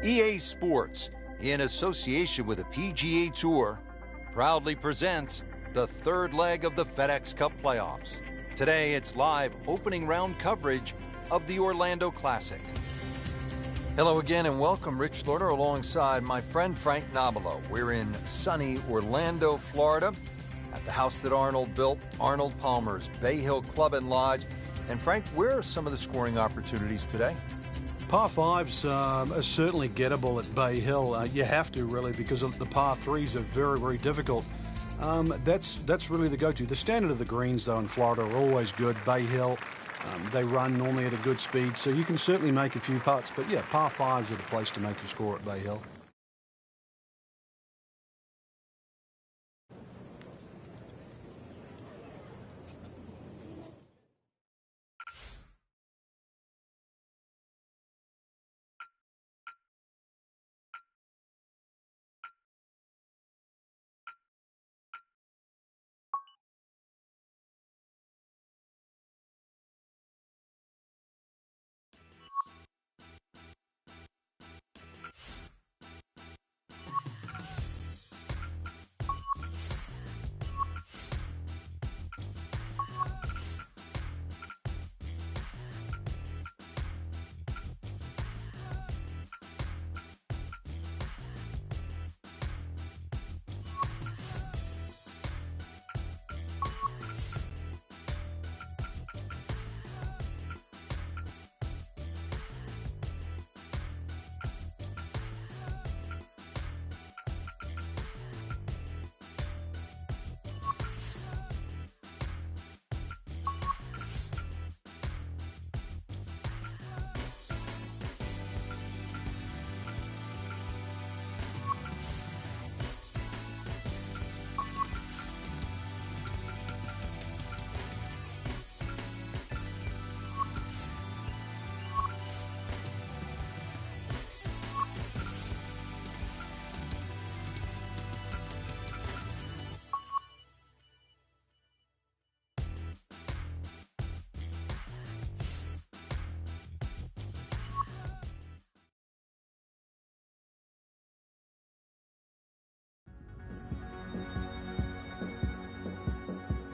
EA Sports, in association with the PGA Tour, proudly presents the third leg of the FedEx Cup playoffs. Today, it's live opening round coverage of the Orlando Classic. Hello again and welcome. Rich Slaughter alongside my friend Frank Nobilo. We're in sunny Orlando, Florida, at the house that Arnold built, Arnold Palmer's Bay Hill Club and Lodge. And Frank, where are some of the scoring opportunities today? Par 5s are certainly gettable at Bay Hill. You have to, really, because the par 3s are very, very difficult. That's really the go-to. The standard of the greens, though, in Florida are always good. Bay Hill, they run normally at a good speed, so you can certainly make a few putts. But, yeah, par 5s are the place to make your score at Bay Hill.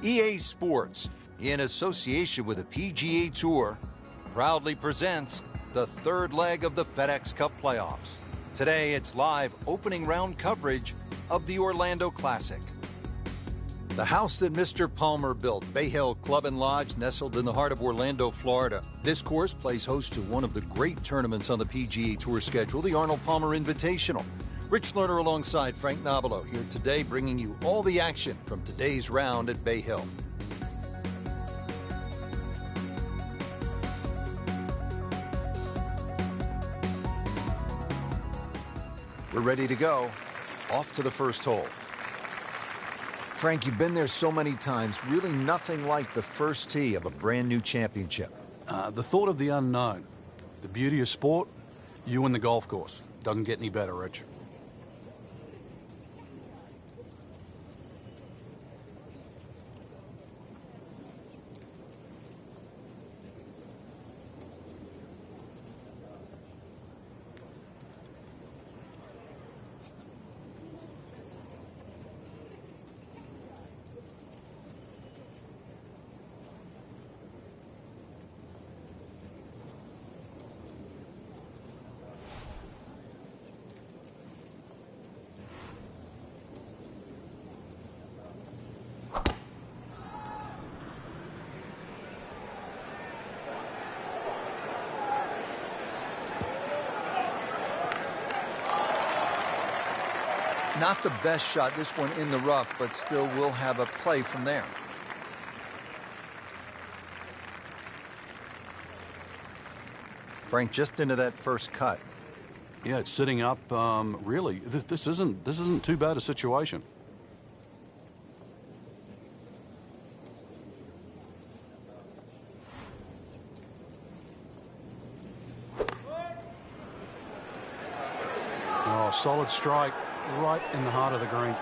EA Sports, in association with the PGA Tour, proudly presents the third leg of the FedEx Cup playoffs. Today, it's live opening round coverage of the Orlando Classic. The house that Mr. Palmer built, Bay Hill Club and Lodge, nestled in the heart of Orlando, Florida. This course plays host to one of the great tournaments on the PGA Tour schedule, the Arnold Palmer Invitational. Rich Lerner alongside Frank Nobilo here today, bringing you all the action from today's round at Bay Hill. We're ready to go. Off to the first hole. Frank, you've been there so many times. Really nothing like the first tee of a brand new championship. The thought of the unknown, the beauty of sport, you and the golf course. Doesn't get any better, Rich. Not the best shot, this one in the rough, but still will have a play from there. Frank, just into that first cut. Yeah, it's sitting up. Really, this isn't too bad a situation. Oh, solid strike right in the heart of the green.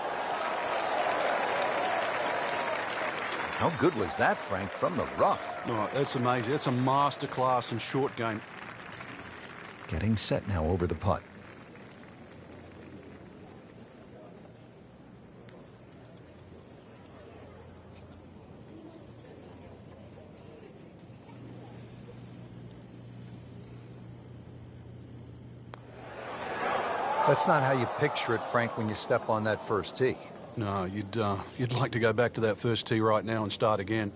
How good was that, Frank, from the rough? Oh, that's amazing. It's a masterclass in short game. Getting set now over the putt. That's not how you picture it, Frank, when you step on that first tee. No, you'd like to go back to that first tee right now and start again.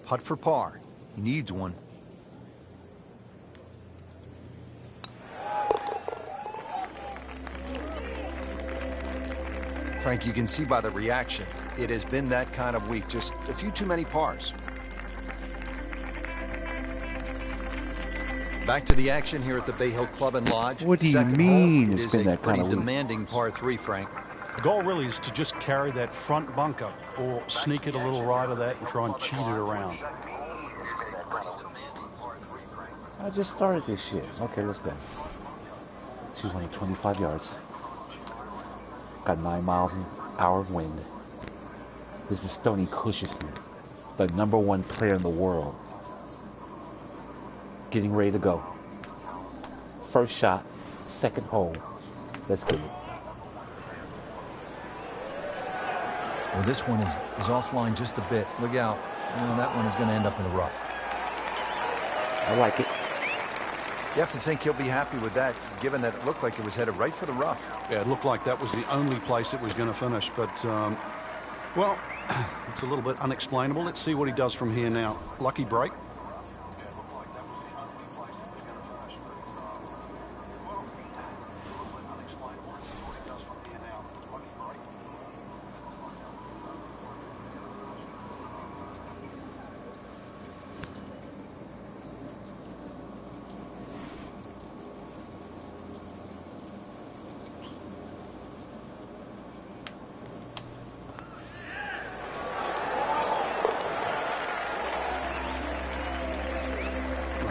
Putt for par. He needs one. Frank, you can see by the reaction, it has been that kind of week. Just a few too many pars. Back to the action here at the Bay Hill Club and Lodge. What do you Second mean hole, it's been that kind of pretty week? demanding par 3, Frank. The goal really is to just carry that front bunker or sneak it a little right of that and try and cheat it around. I just started this shit. Okay, let's go. 225 yards. Got 9 miles an hour of wind. This is Stonie Kushafsun, the #1 player in the world. Getting ready to go. First shot, second hole. Let's do it. Well, this one is offline just a bit. Look out. That one is going to end up in the rough. I like it. You have to think he'll be happy with that, given that it looked like it was headed right for the rough. Yeah, it looked like that was the only place it was going to finish, but, well, it's a little bit unexplainable. Let's see what he does from here now. Lucky break.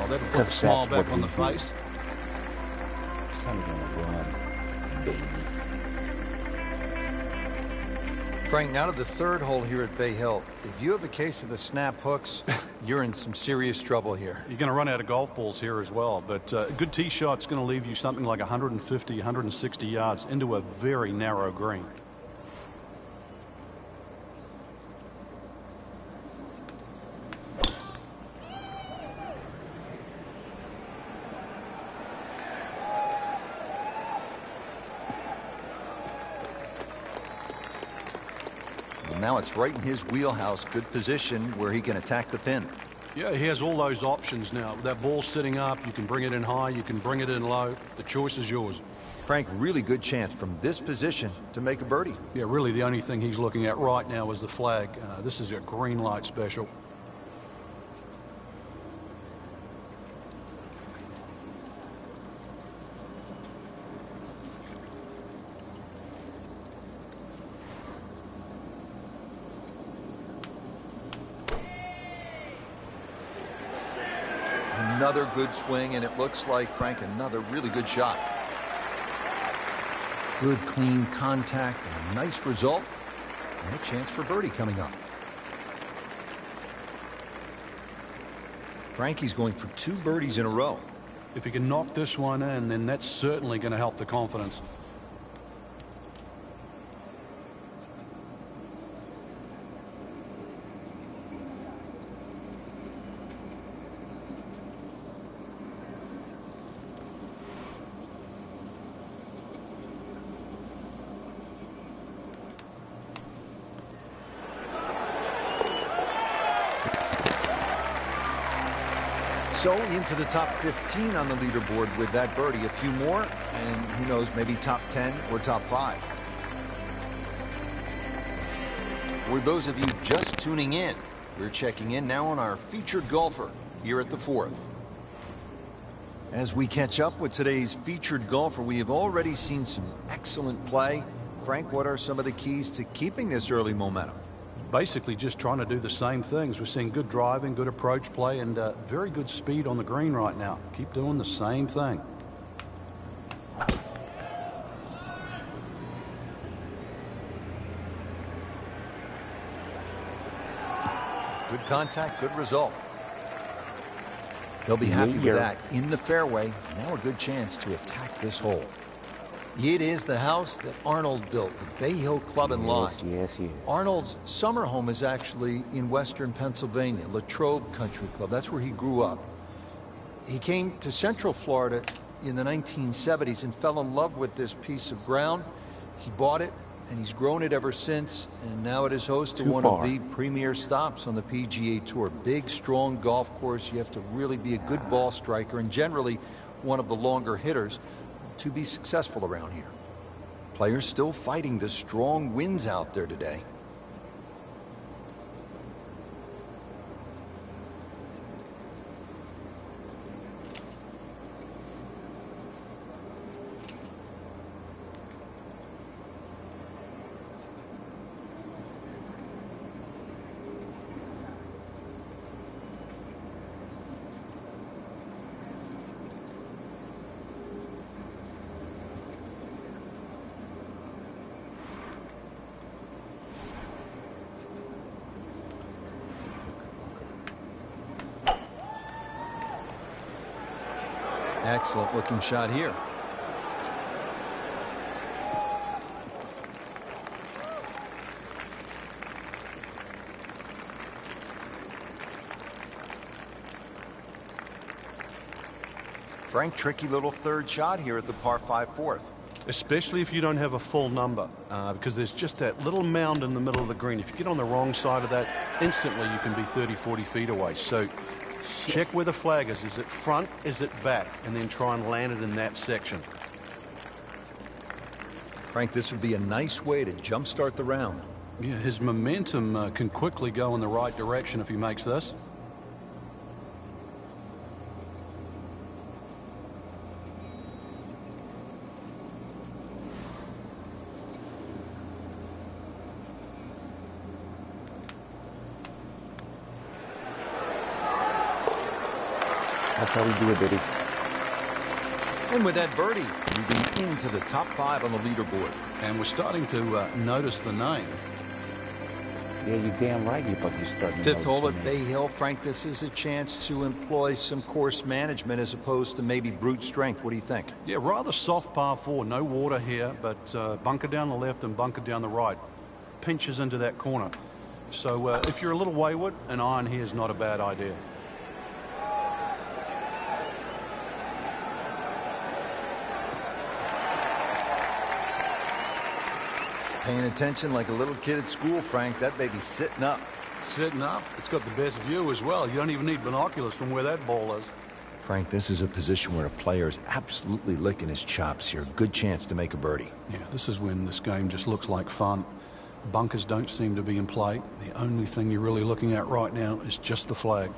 That'll put a smile back on the face. I'm gonna run, baby. Frank, now to the third hole here at Bay Hill. If you have a case of the snap hooks, you're in some serious trouble here. You're going to run out of golf balls here as well, but a good tee shot's going to leave you something like 150, 160 yards into a very narrow green. Now it's right in his wheelhouse. Good position where he can attack the pin. Yeah, he has all those options now. With that ball sitting up, you can bring it in high, you can bring it in low. The choice is yours. Frank, really good chance from this position to make a birdie. Yeah, really the only thing he's looking at right now is the flag. This is a green light special. Another good swing, and it looks like, Frank, another really good shot. Good, clean contact, and a nice result, and a chance for birdie coming up. Frankie's going for 2 birdies in a row. If he can knock this one in, then that's certainly going to help the confidence. So into the top 15 on the leaderboard with that birdie. A few more, and who knows, maybe top 10 or top 5. For those of you just tuning in, we're checking in now on our featured golfer here at the 4th. As we catch up with today's featured golfer, we have already seen some excellent play. Frank, what are some of the keys to keeping this early momentum? Basically just trying to do the same things. We're seeing good driving, good approach play, and very good speed on the green right now. Keep doing the same thing. Good contact, good result. They'll be happy with that. In the fairway, now a good chance to attack this hole. It is the house that Arnold built, the Bay Hill Club and Lodge. Yes. Arnold's summer home is actually in western Pennsylvania, Latrobe Country Club. That's where he grew up. He came to Central Florida in the 1970s and fell in love with this piece of ground. He bought it, and he's grown it ever since, and now it is host to one of the premier stops on the PGA Tour. Big, strong golf course. You have to really be a good ball striker and generally one of the longer hitters to be successful around here. Players still fighting the strong winds out there today. Excellent looking shot here. Frank, tricky little third shot here at the par 5 fourth. Especially if you don't have a full number, because there's just that little mound in the middle of the green. If you get on the wrong side of that, instantly you can be 30, 40 feet away. So check where the flag is. Is it front? Is it back? And then try and land it in that section. Frank, this would be a nice way to jumpstart the round. Yeah, his momentum can quickly go in the right direction if he makes this. That's how we do it, baby. And with that birdie, moving into the top 5 on the leaderboard. And we're starting to notice the name. Yeah, you're damn right, but you're starting to Fifth hole at notice Bay Hill. Frank, this is a chance to employ some course management as opposed to maybe brute strength. What do you think? Yeah, rather soft par 4. No water here, but bunker down the left and bunker down the right. Pinches into that corner. So if you're a little wayward, an iron here is not a bad idea. Paying attention like a little kid at school, Frank. That baby's sitting up. Sitting up. It's got the best view as well. You don't even need binoculars from where that ball is. Frank, this is a position where a player is absolutely licking his chops here. Good chance to make a birdie. Yeah, this is when this game just looks like fun. Bunkers don't seem to be in play. The only thing you're really looking at right now is just the flag.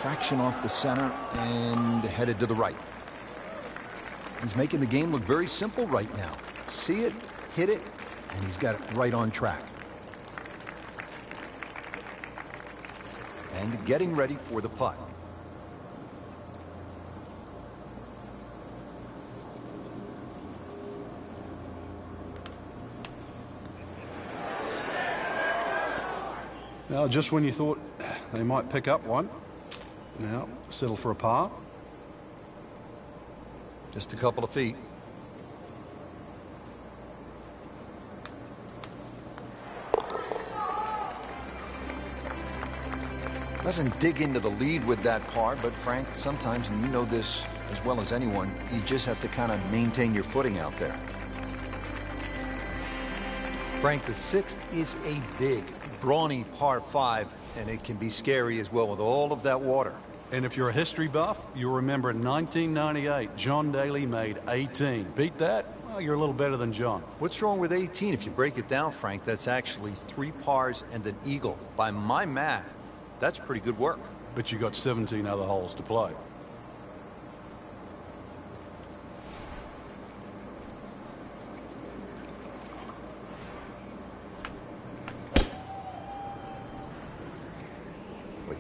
Fraction off the center and headed to the right. He's making the game look very simple right now. See it, hit it, and he's got it right on track. And getting ready for the putt. Now, just when you thought they might pick up one, now settle for a par. Just a couple of feet. Doesn't dig into the lead with that par, but Frank, sometimes, and you know this as well as anyone, you just have to kind of maintain your footing out there. Frank, the 6th is a big, brawny par 5, and it can be scary as well with all of that water. And if you're a history buff, you'll remember in 1998, John Daly made 18. Beat that? Well, you're a little better than John. What's wrong with 18? If you break it down, Frank, that's actually 3 pars and an eagle. By my math, that's pretty good work. But you got 17 other holes to play.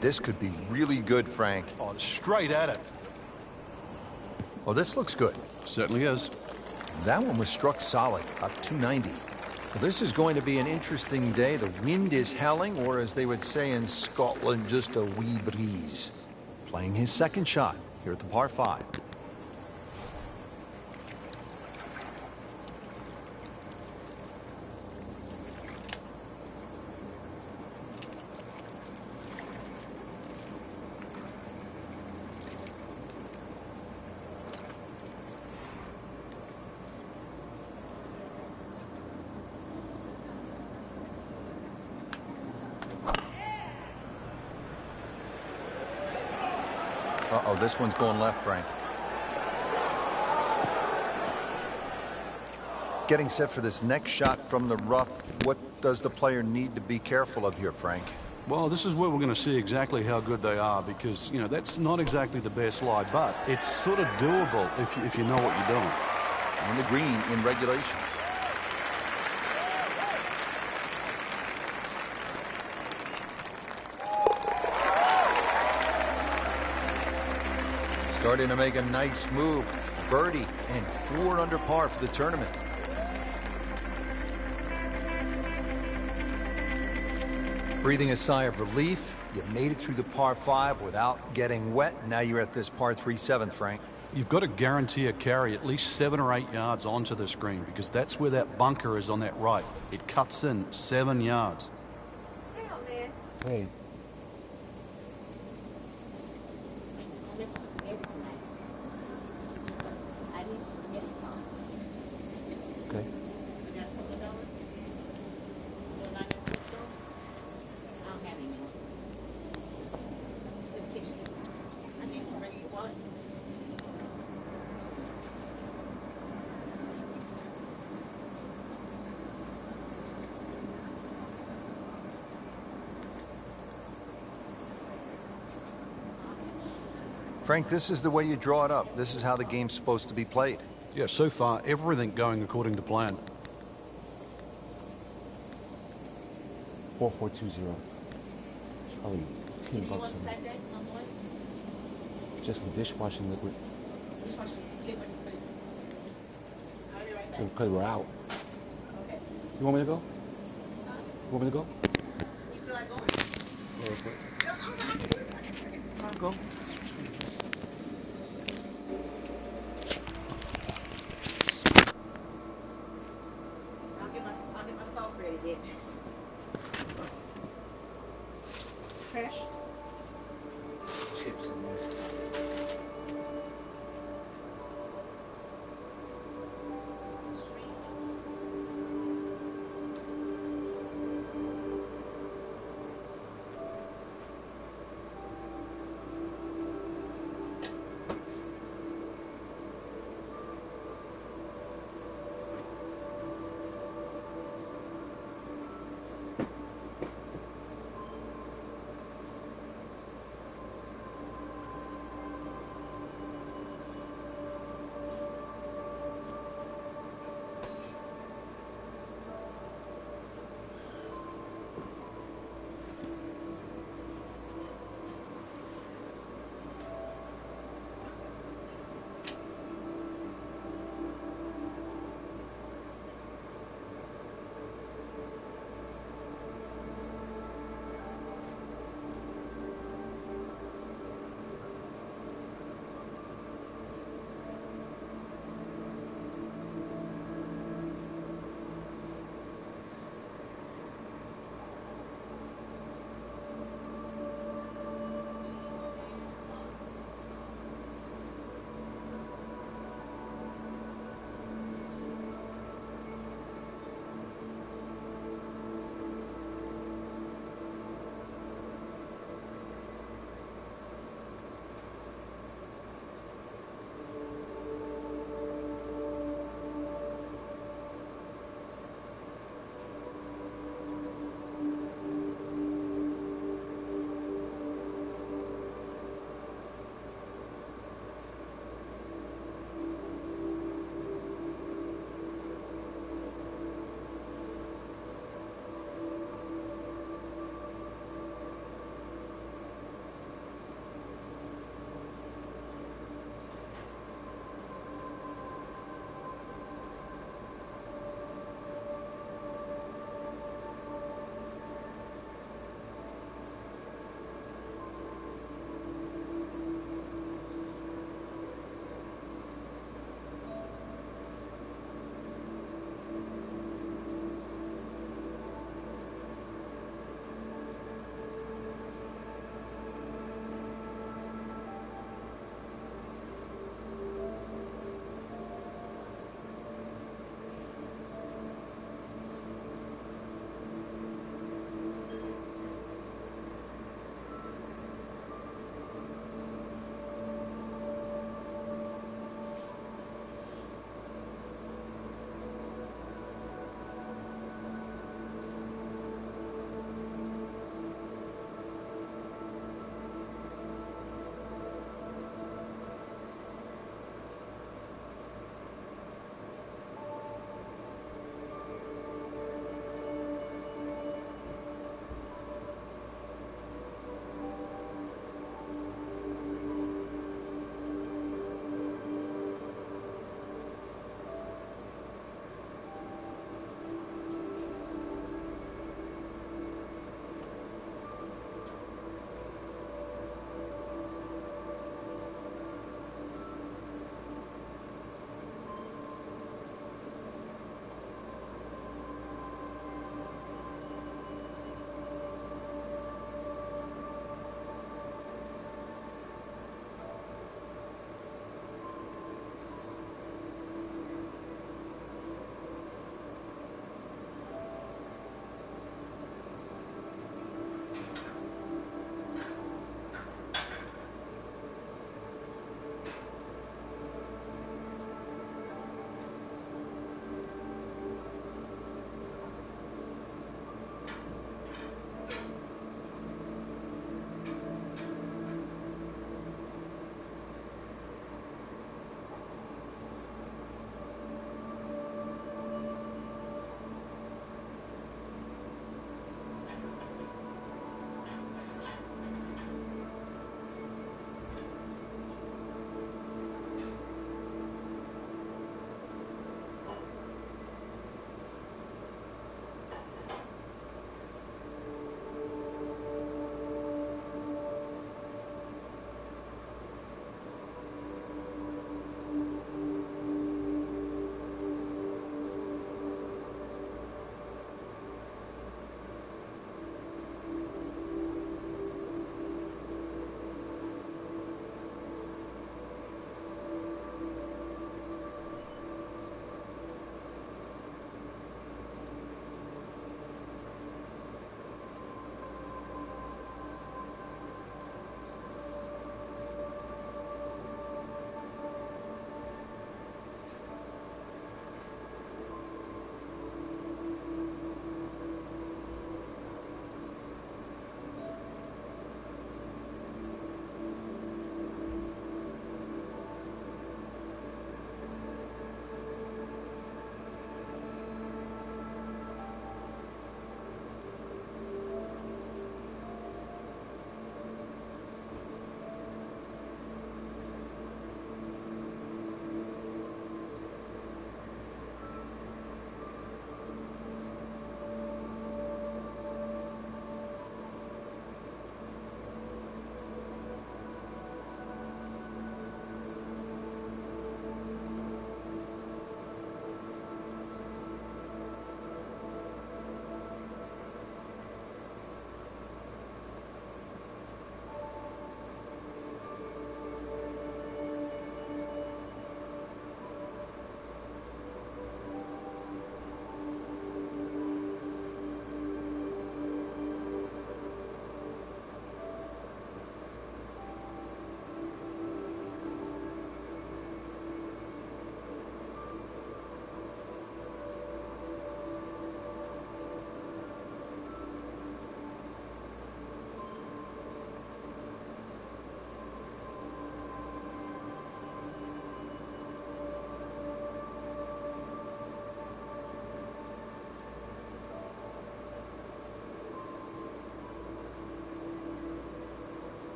This could be really good, Frank. Oh, straight at it. Well, this looks good. Certainly is. That one was struck solid, up 290. Well, this is going to be an interesting day. The wind is howling, or as they would say in Scotland, just a wee breeze. Playing his second shot here at the par 5. Oh, this one's going left, Frank. Getting set for this next shot from the rough. What does the player need to be careful of here, Frank? Well, this is where we're going to see exactly how good they are because, you know, that's not exactly the best lie, but it's sort of doable if you know what you're doing. On the green in regulation. Starting to make a nice move. Birdie and 4 under par for the tournament. Breathing a sigh of relief. You made it through the par 5 without getting wet. Now you're at this par 3 7th, Frank. You've got to guarantee a carry at least 7 or 8 yards onto the green because that's where that bunker is on that right. It cuts in 7 yards. Hey. Okay. Frank, this is the way you draw it up. This is how the game's supposed to be played. Yeah, so far, everything going according to plan. 4420. Probably $10. Just some dishwashing liquid. Because we're out. You want me to go? You want me to go? You feel like going? Yeah, I'll go.